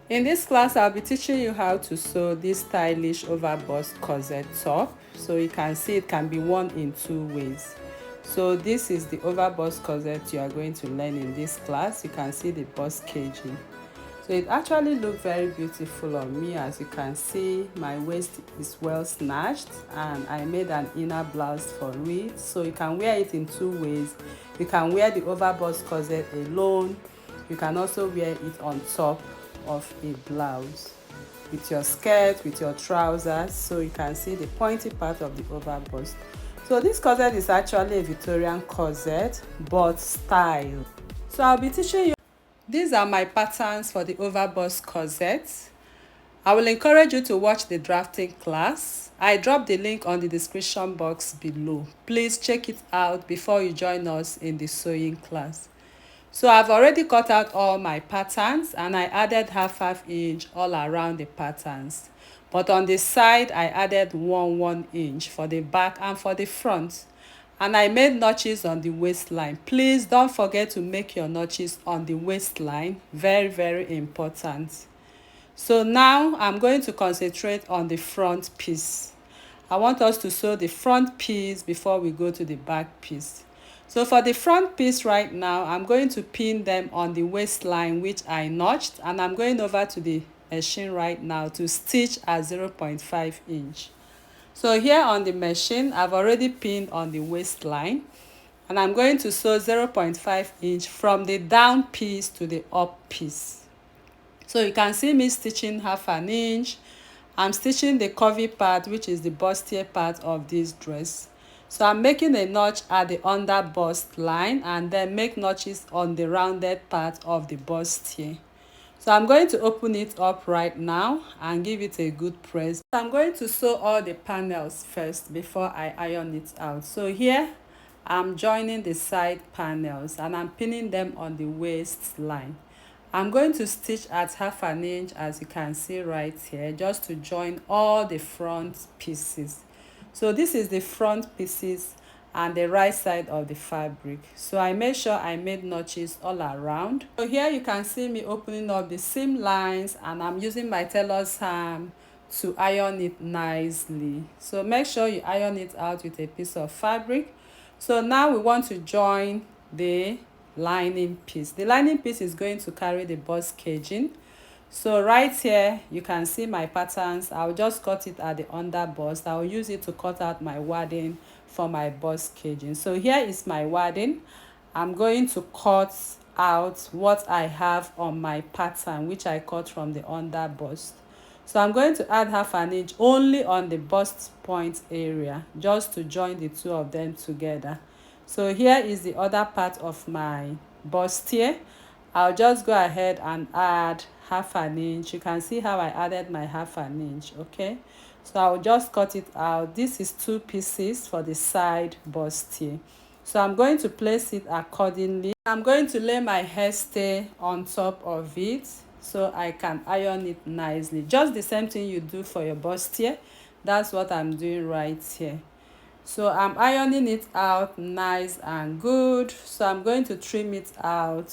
In this class, I'll be teaching you how to sew this stylish overbust corset top. So you can see it can be worn in two ways. So this is the overbust corset you are going to learn in this class. You can see the bust caging. So it actually looked very beautiful on me. As you can see, my waist is well snatched and I made an inner blouse for it. So you can wear it in two ways. You can wear the overbust corset alone. You can also wear it on top of a blouse with your skirt, with your trousers, so you can see the pointy part of the overbust. So this corset is actually a Victorian corset but style. So I'll be teaching you. These are my patterns for the overbust corset. I will encourage you to watch the drafting class. I dropped the link on the description box below. Please check it out before you join us in the sewing class. So I've already cut out all my patterns and I added half inch all around the patterns. But on the side, I added 1 inch for the back and for the front. And I made notches on the waistline. Please don't forget to make your notches on the waistline. Very, very important. So now I'm going to concentrate on the front piece. I want us to sew the front piece before we go to the back piece. So for the front piece right now, I'm going to pin them on the waistline which I notched, and I'm going over to the machine right now to stitch at 0.5 inch. So here on the machine, I've already pinned on the waistline, and I'm going to sew 0.5 inch from the down piece to the up piece. So you can see me stitching half an inch. I'm stitching the curvy part, which is the bustier part of this dress. So I'm making a notch at the under bust line and then make notches on the rounded part of the bustier. So I'm going to open it up right now and give it a good press. I'm going to sew all the panels first before I iron it out. So here I'm joining the side panels and I'm pinning them on the waistline. I'm going to stitch at half an inch, as you can see right here, just to join all the front pieces. So this is the front pieces and the right side of the fabric. So I made sure I made notches all around. So here you can see me opening up the seam lines and I'm using my tailor's hammer to iron it nicely. So make sure you iron it out with a piece of fabric. So now we want to join the lining piece. The lining piece is going to carry the bust caging. So right here you can see my patterns. I'll just cut it at the under bust. I'll use it to cut out my wadding for my bust caging. So here is my wadding. I'm going to cut out what I have on my pattern, which I cut from the under bust. So I'm going to add half an inch only on the bust point area, just to join the two of them together. So here is the other part of my bustier. I'll just go ahead and add half an inch. You can see how I added my half an inch. Okay, so I'll just cut it out. This is 2 pieces for the side bustier. So I'm going to place it accordingly. I'm going to lay my hairstay on top of it so I can iron it nicely. Just the same thing you do for your bustier. That's what I'm doing right here. So I'm ironing it out nice and good. So I'm going to trim it out,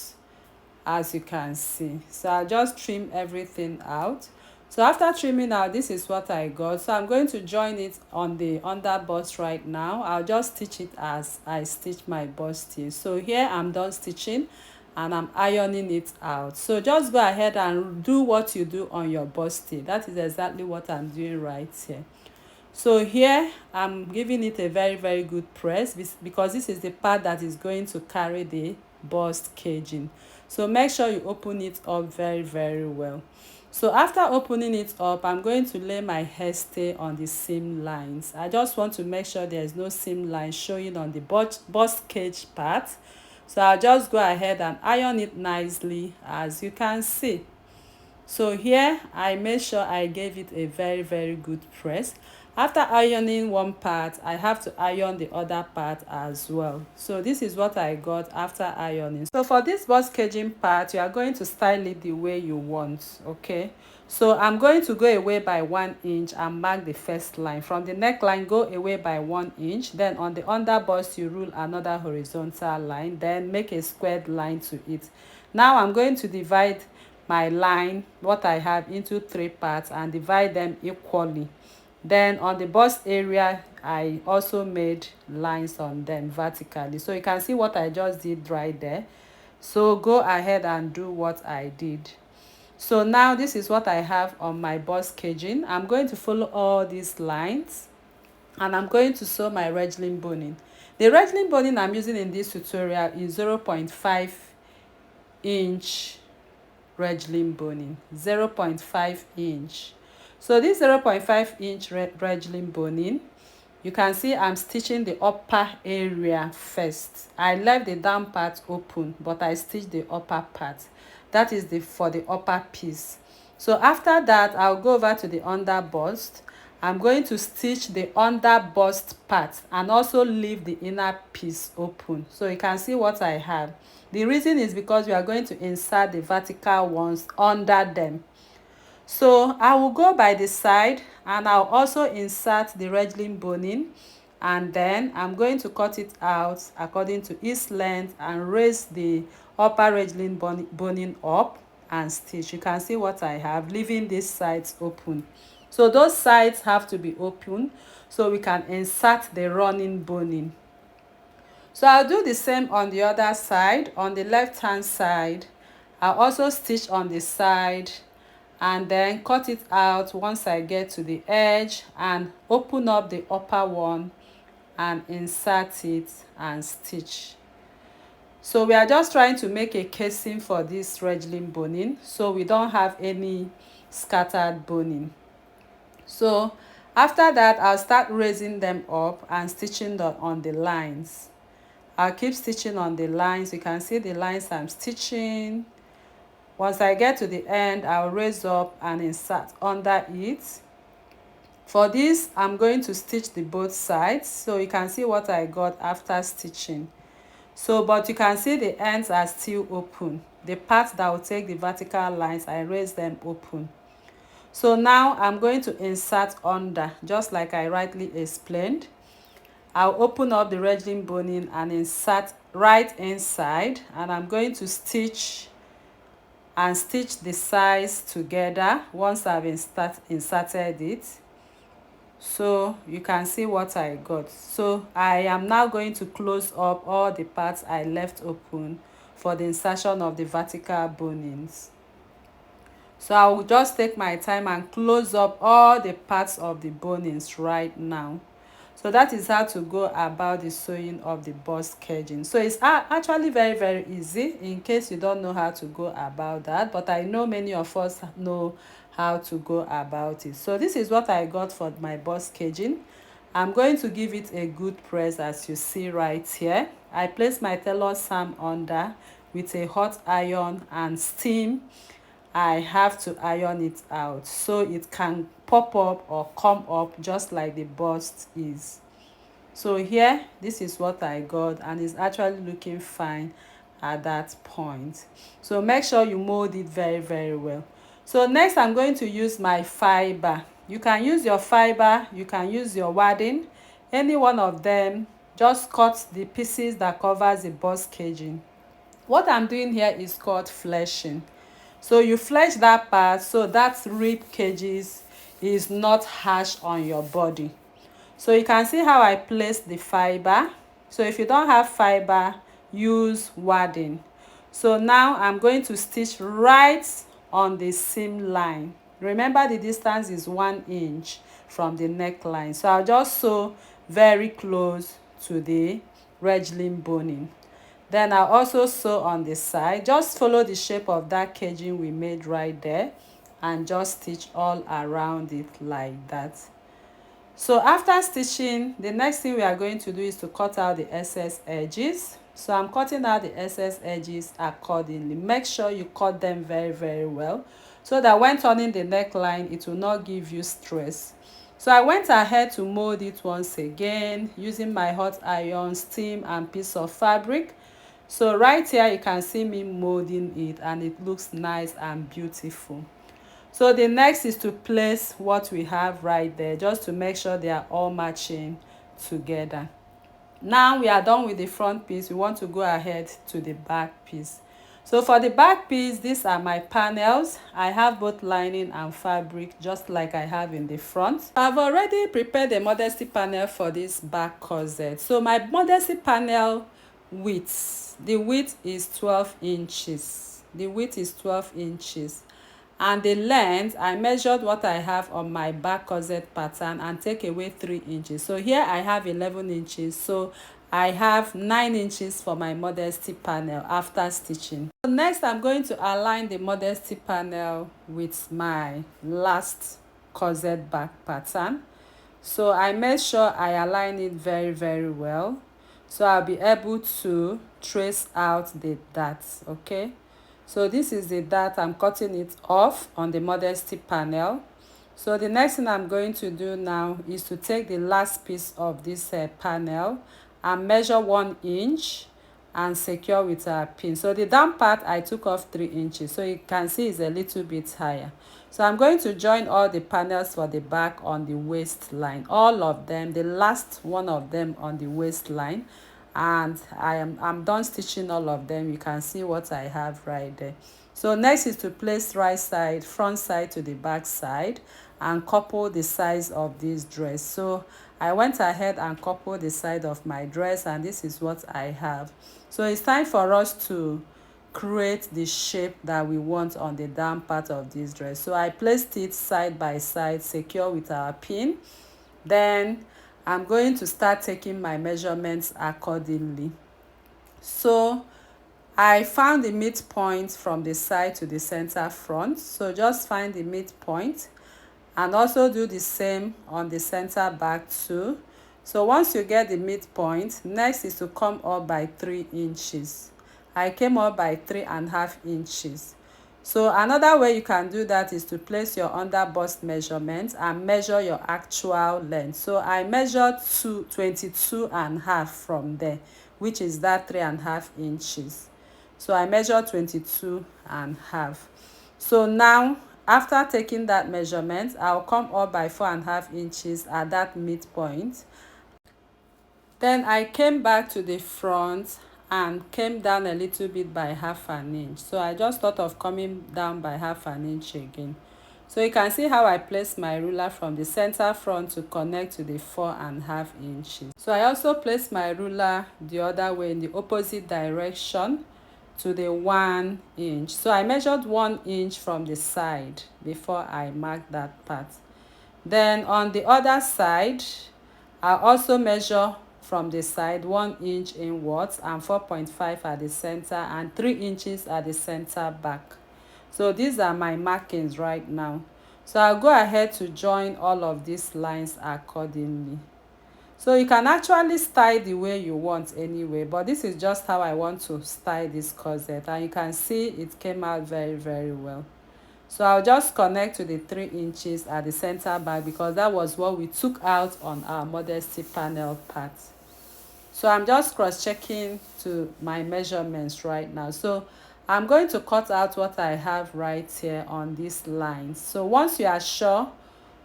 as you can see. So I'll just trim everything out. So after trimming out, this is what I got. So I'm going to join it on the under bust right now. I'll just stitch it as I stitch my bustier. So here I'm done stitching and I'm ironing it out. So just go ahead and do what you do on your bustier. That is exactly what I'm doing right here. So here I'm giving it a very, very good press because this is the part that is going to carry the bust caging. So make sure you open it up very, very well. So after opening it up, I'm going to lay my hairstay on the seam lines. I just want to make sure there's no seam line showing on the bust cage part. So I'll just go ahead and iron it nicely, as you can see. So here I made sure I gave it a very, very good press. After ironing one part, I have to iron the other part as well. So this is what I got after ironing. So for this bust caging part, you are going to style it the way you want. Okay, so I'm going to go away by 1 inch and mark the first line. From the neckline, go away by 1 inch. Then on the under bust, you rule another horizontal line, then make a squared line to it. Now I'm going to divide my line, what I have, into 3 parts and divide them equally. Then on the bust area, I also made lines on them vertically. So you can see what I just did right there. So go ahead and do what I did. So now this is what I have on my bust caging. I'm going to follow all these lines and I'm going to sew my regling boning. The regling boning I'm using in this tutorial is 0.5 inch regling boning, 0.5 inch. So this 0.5 inch regling boning, you can see I'm stitching the upper area first. I left the down part open, but I stitched the upper part. That is for the upper piece. So after that, I'll go over to the under bust. I'm going to stitch the under bust part and also leave the inner piece open. So you can see what I have. The reason is because we are going to insert the vertical ones under them. So I will go by the side and I'll also insert the regling boning, and then I'm going to cut it out according to its length and raise the upper regling boning up and stitch. You can see what I have, leaving these sides open. So those sides have to be open so we can insert the running boning. So I'll do the same on the other side. On the left hand side, I'll also stitch on the side and then cut it out once I get to the edge and open up the upper one and insert it and stitch. So we are just trying to make a casing for this regling boning so we don't have any scattered boning. So after that, I'll start raising them up and stitching on the lines. I'll keep stitching on the lines. You can see the lines I'm stitching. Once I get to the end, I'll raise up and insert under it. For this, I'm going to stitch the both sides, so you can see what I got after stitching. So but you can see the ends are still open. The parts that will take the vertical lines, I raise them open. So now I'm going to insert under, just like I rightly explained. I'll open up the regling boning and insert right inside, and I'm going to stitch the sides together once I've inserted it. So you can see what I got. So I am now going to close up all the parts I left open for the insertion of the vertical bonings. So I will just take my time and close up all the parts of the bonings right now. So that is how to go about the sewing of the bust caging. So it's actually very easy in case you don't know how to go about that, but I know many of us know how to go about it. So this is what I got for my bust caging. I'm going to give it a good press, as you see right here. I place my tailor's arm under with a hot iron and steam. I have to iron it out so it can pop up or come up just like the bust is. So here, this is what I got, and it's actually looking fine at that point. So make sure you mold it very well. So next, I'm going to use my fiber. You can use your fiber, you can use your wadding, any one of them. Just cut the pieces that covers the bust caging. What I'm doing here is called fleshing. So you flesh that part so that rib cages is not harsh on your body. So you can see how I place the fiber. So if you don't have fiber, use wadding. So now I'm going to stitch right on the seam line. Remember, the distance is 1 inch from the neckline. So I'll just sew very close to the regling boning. Then I'll also sew on the side. Just follow the shape of that caging we made right there and just stitch all around it like that. So after stitching, the next thing we are going to do is to cut out the excess edges. So I'm cutting out the excess edges accordingly. Make sure you cut them very well so that when turning the neckline, it will not give you stress. So I went ahead to mold it once again using my hot iron, steam and piece of fabric. So right here you can see me molding it and it looks nice and beautiful. So the next is to place what we have right there, just to make sure they are all matching together. Now we are done with the front piece. We want to go ahead to the back piece. So for the back piece, these are my panels. I have both lining and fabric, just like I have in the front. I've already prepared a modesty panel for this back corset. So my modesty panel width, the width is 12 inches. The width is 12 inches. And the length, I measured what I have on my back corset pattern and take away 3 inches. So here I have 11 inches. So I have 9 inches for my modesty panel after stitching. So next I'm going to align the modesty panel with my last corset back pattern. So I make sure I align it very well, so I'll be able to trace out the dots. Okay, so this is the dot. I'm cutting it off on the modesty panel. So the next thing I'm going to do now is to take the last piece of this panel and measure 1 inch and secure with a pin. So the down part I took off 3 inches, so you can see it's a little bit higher. So I'm going to join all the panels for the back on the waistline, all of them, the last one of them on the waistline, and I'm done stitching all of them. You can see what I have right there. So next is to place right side, front side to the back side, and couple the sides of this dress. So I went ahead and coupled the side of my dress, and this is what I have. So it's time for us to create the shape that we want on the down part of this dress. So I placed it side by side, secure with our pin. Then I'm going to start taking my measurements accordingly. So I found the midpoint from the side to the center front. So just find the midpoint and also do the same on the center back too. So once you get the midpoint, next is to come up by 3 inches. I came up by 3.5 inches. So another way you can do that is to place your under bust measurement and measure your actual length. So I measured 22.5 from there, which is that 3.5 inches. So I measured 22.5. So now after taking that measurement, I'll come up by 4.5 inches at that midpoint. Then I came back to the front and came down a little bit by 1/2 inch. So I just thought of coming down by 1/2 inch again. So you can see how I place my ruler from the center front to connect to the 4.5 inches. So I also placed my ruler the other way in the opposite direction to the 1 inch. So I measured 1 inch from the side before I marked that part. Then on the other side, I also measure from the side 1 inch inwards and 4.5 at the center and 3 inches at the center back. So these are my markings right now. So I'll go ahead to join all of these lines accordingly. So you can actually style the way you want anyway, but this is just how I want to style this corset, and you can see it came out very well. So I'll just connect to the 3 inches at the center back because that was what we took out on our modesty panel part. So I'm just cross-checking to my measurements right now. So I'm going to cut out what I have right here on these lines. So once you are sure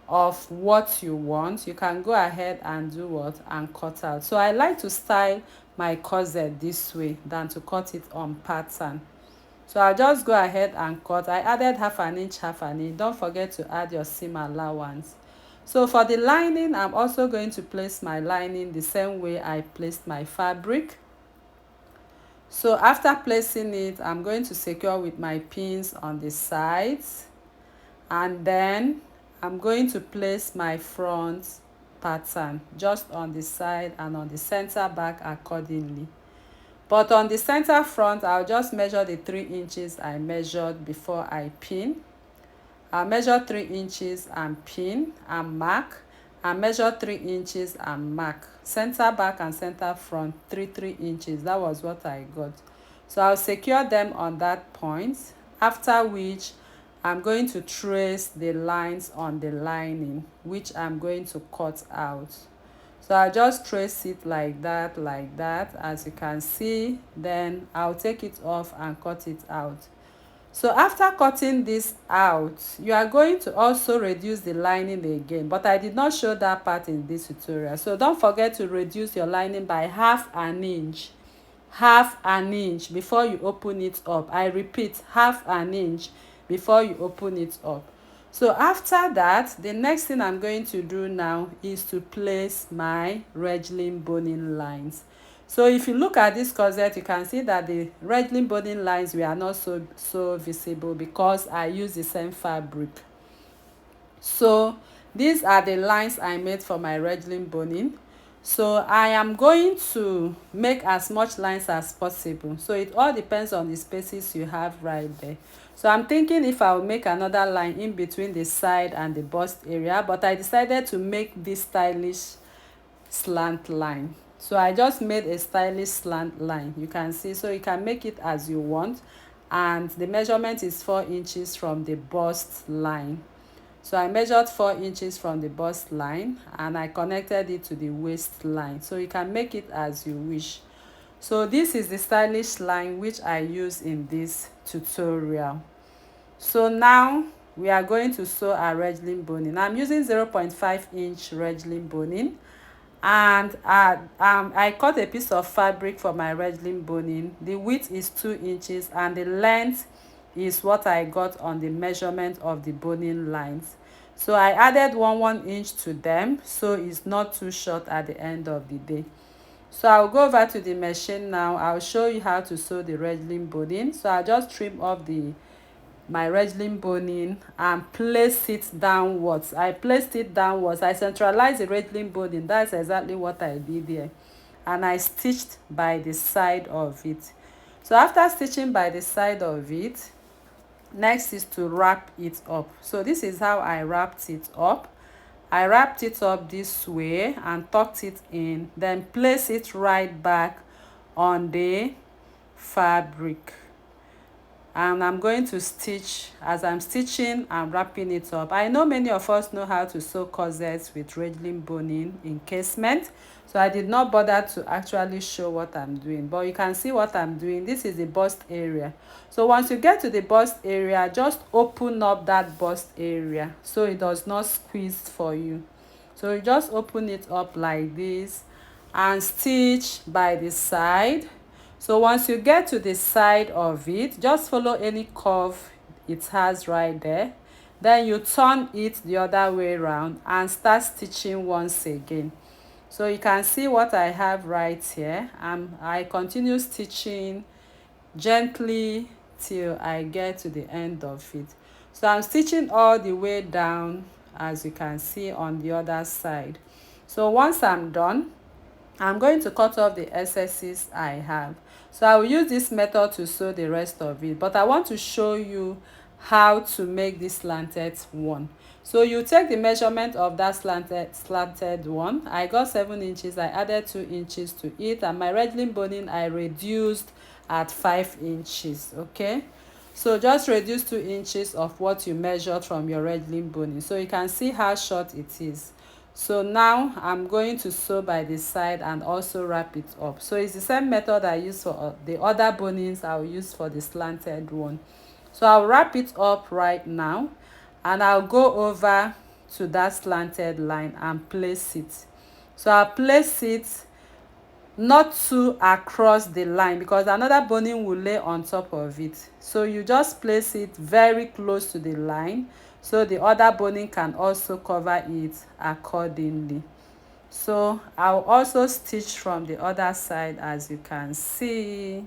of what you want, you can go ahead and do what and cut out. So I like to style my corset this way than to cut it on pattern. So I'll just go ahead and cut. I added 1/2 inch. Don't forget to add your seam allowance. So for the lining, I'm also going to place my lining the same way I placed my fabric. So after placing it, I'm going to secure with my pins on the sides, and then I'm going to place my front pattern just on the side and on the center back accordingly. But on the center front, I'll just measure the 3 inches I measured before I pin. I'll measure 3 inches and pin and mark, and measure 3 inches and mark. Center back and center front, 3 inches. That was what I got. So I'll secure them on that point, after which I'm going to trace the lines on the lining, which I'm going to cut out. So I'll just trace it like that, as you can see. Then I'll take it off and cut it out. So after cutting this out, you are going to also reduce the lining again, but I did not show that part in this tutorial. So don't forget to reduce your lining by 1/2 inch half an inch before you open it up. I repeat, half an inch before you open it up. So after that, the next thing I'm going to do now is to place my regling boning lines. So if you look at this corset, you can see that the regling boning lines were not so visible because I use the same fabric. So these are the lines I made for my regling boning. So I am going to make as much lines as possible, so it all depends on the spaces you have right there. So I'm thinking if I will make another line in between the side and the bust area, but I decided to make this stylish slant line. So I just made a stylish slant line, you can see. So you can make it as you want, and the measurement is 4 inches from the bust line. So I measured 4 inches from the bust line and I connected it to the waistline. So you can make it as you wish. So this is the stylish line which I use in this tutorial. So now we are going to sew our regling boning. I'm using 0.5 inch regling boning, and I cut a piece of fabric for my regling boning. The width is 2 inches and the length is what I got on the measurement of the boning lines. So I added 1 inch to them, so it's not too short at the end of the day. So I'll go over to the machine now. I'll show you how to sew the regling boning. So I'll just trim off my regling boning and place it downwards. I placed it downwards. I centralized the regling boning. That's exactly what I did here. And I stitched by the side of it. So after stitching by the side of it, next is to wrap it up. So this is how I wrapped it up. I wrapped it up this way and tucked it in, then place it right back on the fabric. And I'm going to stitch. As I'm stitching, I'm wrapping it up. I know many of us know how to sew corsets with regling boning encasement, so I did not bother to actually show what I'm doing, but you can see what I'm doing. This is the bust area. So once you get to the bust area, just open up that bust area so it does not squeeze for you. So you just open it up like this and stitch by the side. So once you get to the side of it, just follow any curve it has right there. Then you turn it the other way around and start stitching once again. So you can see what I have right here. I continue stitching gently till I get to the end of it. So I'm stitching all the way down, as you can see on the other side. So once I'm done, I'm going to cut off the excesses I have. So I will use this method to sew the rest of it, but I want to show you how to make this slanted one. So you take the measurement of that slanted one. I got 7 inches. I added 2 inches to it, and my regling boning I reduced at 5 inches. Okay, so just reduce 2 inches of what you measured from your regling boning, so you can see how short it is. So now I'm going to sew by the side and also wrap it up. So it's the same method I use for the other bonings I'll use for the slanted one. So I'll wrap it up right now and I'll go over to that slanted line and place it. So I'll place it not too across the line because another boning will lay on top of it. So you just place it very close to the line so the other boning can also cover it accordingly. So I'll also stitch from the other side, as you can see.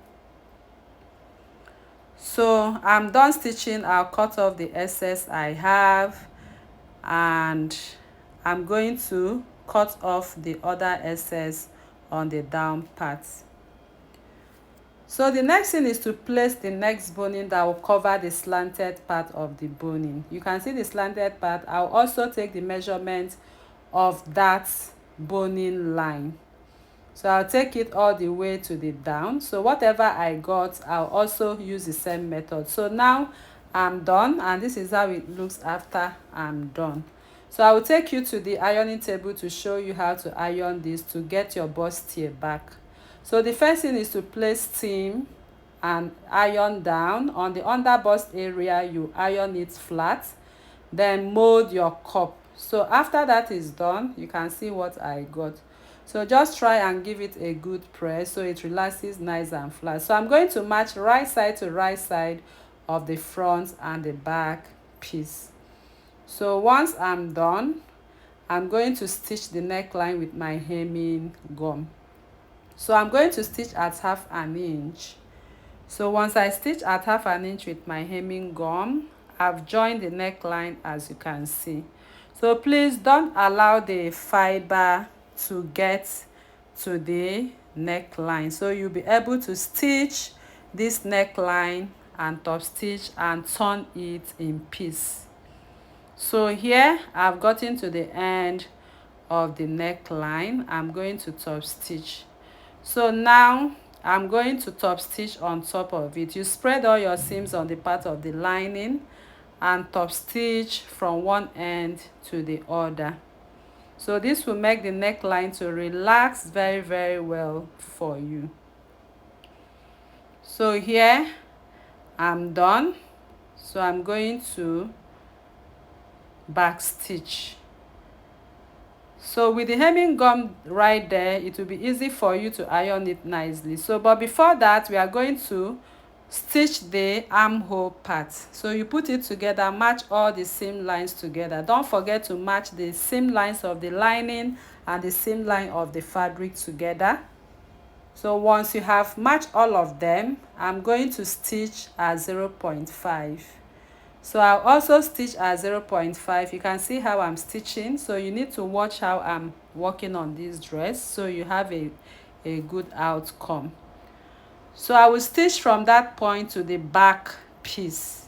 So I'm done stitching. I'll cut off the excess I have and I'm going to cut off the other excess on the down part. So the next thing is to place the next boning that will cover the slanted part of the boning. You can see the slanted part. I'll also take the measurement of that boning line. So I'll take it all the way to the down. So whatever I got, I'll also use the same method. So now I'm done, and this is how it looks after I'm done. So I will take you to the ironing table to show you how to iron this to get your bustier back. So the first thing is to place steam and iron down. On the under bust area, you iron it flat, then mold your cup. So after that is done, you can see what I got. So just try and give it a good press so it relaxes nice and flat. So I'm going to match right side to right side of the front and the back piece. So once I'm done, I'm going to stitch the neckline with my hemming gum. So I'm going to stitch at 1/2 inch. So once I stitch at 1/2 inch with my hemming gum, I've joined the neckline, as you can see. So please don't allow the fiber to get to the neckline, so you'll be able to stitch this neckline and top stitch and turn it in piece. So here I've gotten to the end of the neckline. I'm going to top stitch. So now I'm going to top stitch on top of it. You spread all your seams on the part of the lining and top stitch from one end to the other. So this will make the neckline to relax very, very well for you. So here I'm done. So I'm going to back stitch. So with the hemming gum right there, it will be easy for you to iron it nicely. So but before that, we are going to stitch the armhole part. So you put it together, match all the seam lines together. Don't forget to match the seam lines of the lining and the seam line of the fabric together. So once you have matched all of them, I'm going to stitch at 0.5. So I'll also stitch at 0.5. You can see how I'm stitching, so you need to watch how I'm working on this dress so you have a good outcome. So I will stitch from that point to the back piece.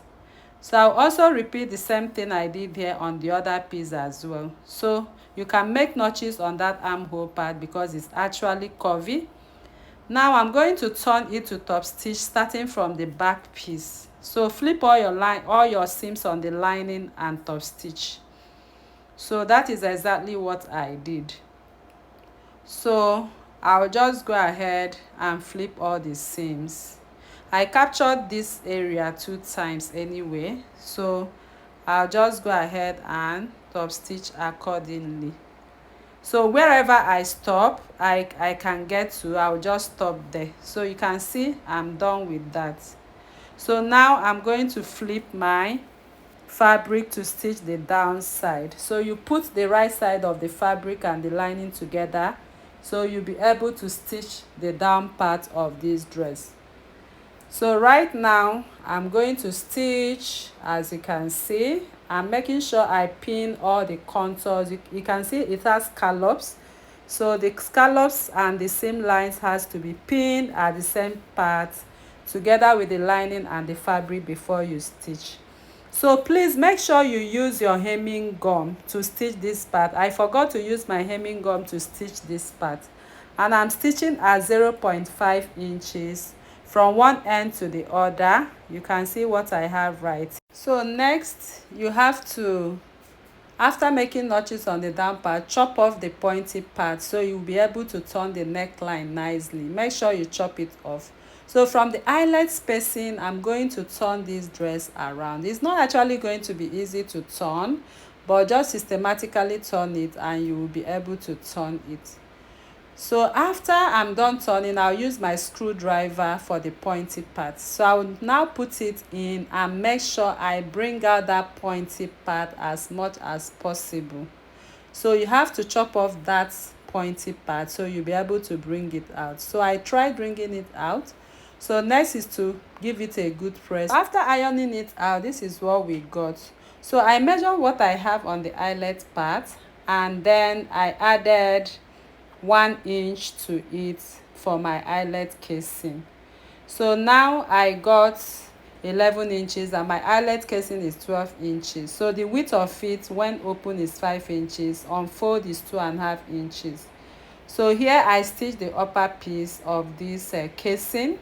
So I'll also repeat the same thing I did here on the other piece as well. So you can make notches on that armhole part because it's actually curvy. Now I'm going to turn it to top stitch starting from the back piece. So flip all your seams on the lining and top stitch. So that is exactly what I did. So I'll just go ahead and flip all the seams. I captured this area 2 times anyway, so I'll just go ahead and top stitch accordingly. So wherever I stop, I can get to, I'll just stop there. So you can see I'm done with that. So now I'm going to flip my fabric to stitch the down side. So you put the right side of the fabric and the lining together, so you'll be able to stitch the down part of this dress. So right now I'm going to stitch, as you can see. I'm making sure I pin all the contours. You can see it has scallops, so the scallops and the seam lines has to be pinned at the same part together with the lining and the fabric before you stitch. So please make sure you use your hemming gum to stitch this part. I forgot to use my hemming gum to stitch this part, and I'm stitching at 0.5 inches from one end to the other. You can see what I have right. So next you have to, after making notches on the down part, chop off the pointy part so you'll be able to turn the neckline nicely. Make sure you chop it off. So from the eyelet spacing, I'm going to turn this dress around. It's not actually going to be easy to turn, but just systematically turn it and you will be able to turn it. So after I'm done turning, I'll use my screwdriver for the pointy part. So I will now put it in and make sure I bring out that pointy part as much as possible. So you have to chop off that pointy part so you'll be able to bring it out. So I tried bringing it out. So next is to give it a good press. After ironing it out, this is what we got. So I measured what I have on the eyelet part, and then I added 1 inch to it for my eyelet casing. So now I got 11 inches and my eyelet casing is 12 inches. So the width of it when open is 5 inches, unfold is 2.5 inches. So here I stitch the upper piece of this casing.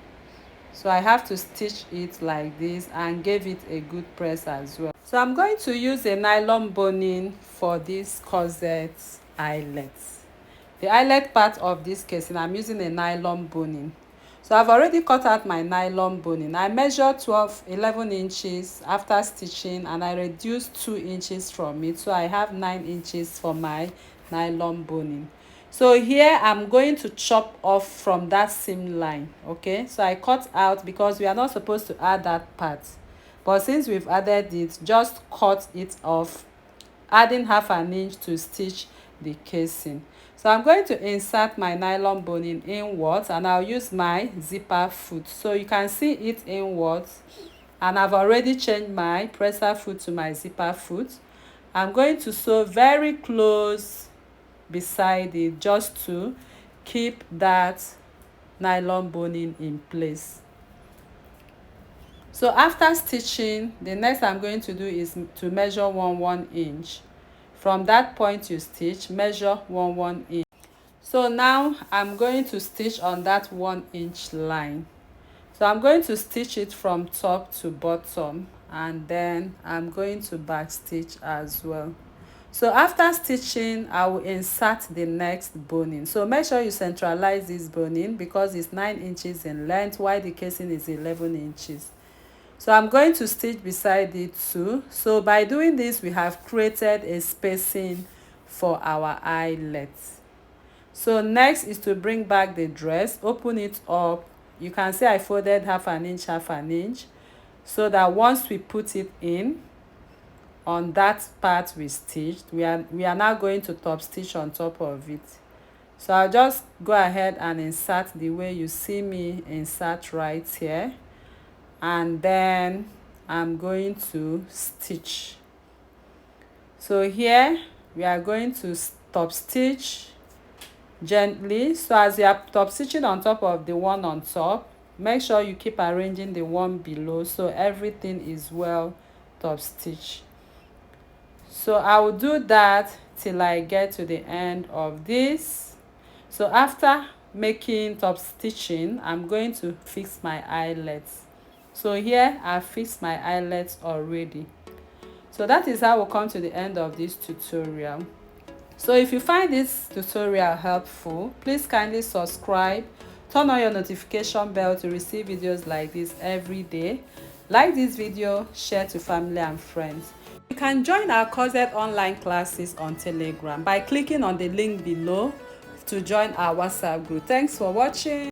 So I have to stitch it like this and give it a good press as well. So I'm going to use a nylon boning for this corset eyelet. The eyelet part of this casing, I'm using a nylon boning. So I've already cut out my nylon boning. I measured 11 inches after stitching, and I reduced 2 inches from it. So I have 9 inches for my nylon boning. So here I'm going to chop off from that seam line. Okay, so I cut out because we are not supposed to add that part, but since we've added it, just cut it off, adding 1/2 inch to stitch the casing. So I'm going to insert my nylon boning inwards, and I'll use my zipper foot, so you can see it inwards, and I've already changed my presser foot to my zipper foot. I'm going to sew very close beside it just to keep that nylon boning in place. So after stitching, the next I'm going to do is to measure 1 inch. From that point you stitch, measure 1 inch. So now I'm going to stitch on that 1 inch line. So I'm going to stitch it from top to bottom, and then I'm going to back stitch as well. So after stitching, I will insert the next boning. So make sure you centralize this boning because it's 9 inches in length while the casing is 11 inches. So I'm going to stitch beside it too. So by doing this, we have created a spacing for our eyelet. So next is to bring back the dress, open it up. You can see I folded 1/2 inch, so that once we put it in on that part we stitched, we are now going to top stitch on top of it. So I'll just go ahead and insert the way you see me insert right here, and then I'm going to stitch. So here we are going to top stitch gently. So as you are top stitching on top of the one on top, make sure you keep arranging the one below so everything is well top stitched. So I will do that till I get to the end of this. So after making top stitching, I'm going to fix my eyelets. So here I fixed my eyelets already. So that is how we'll come to the end of this tutorial. So if you find this tutorial helpful, please kindly subscribe, turn on your notification bell to receive videos like this every day. Like this video, share to family and friends. You can join our corset online classes on Telegram by clicking on the link below to join our WhatsApp group. Thanks for watching.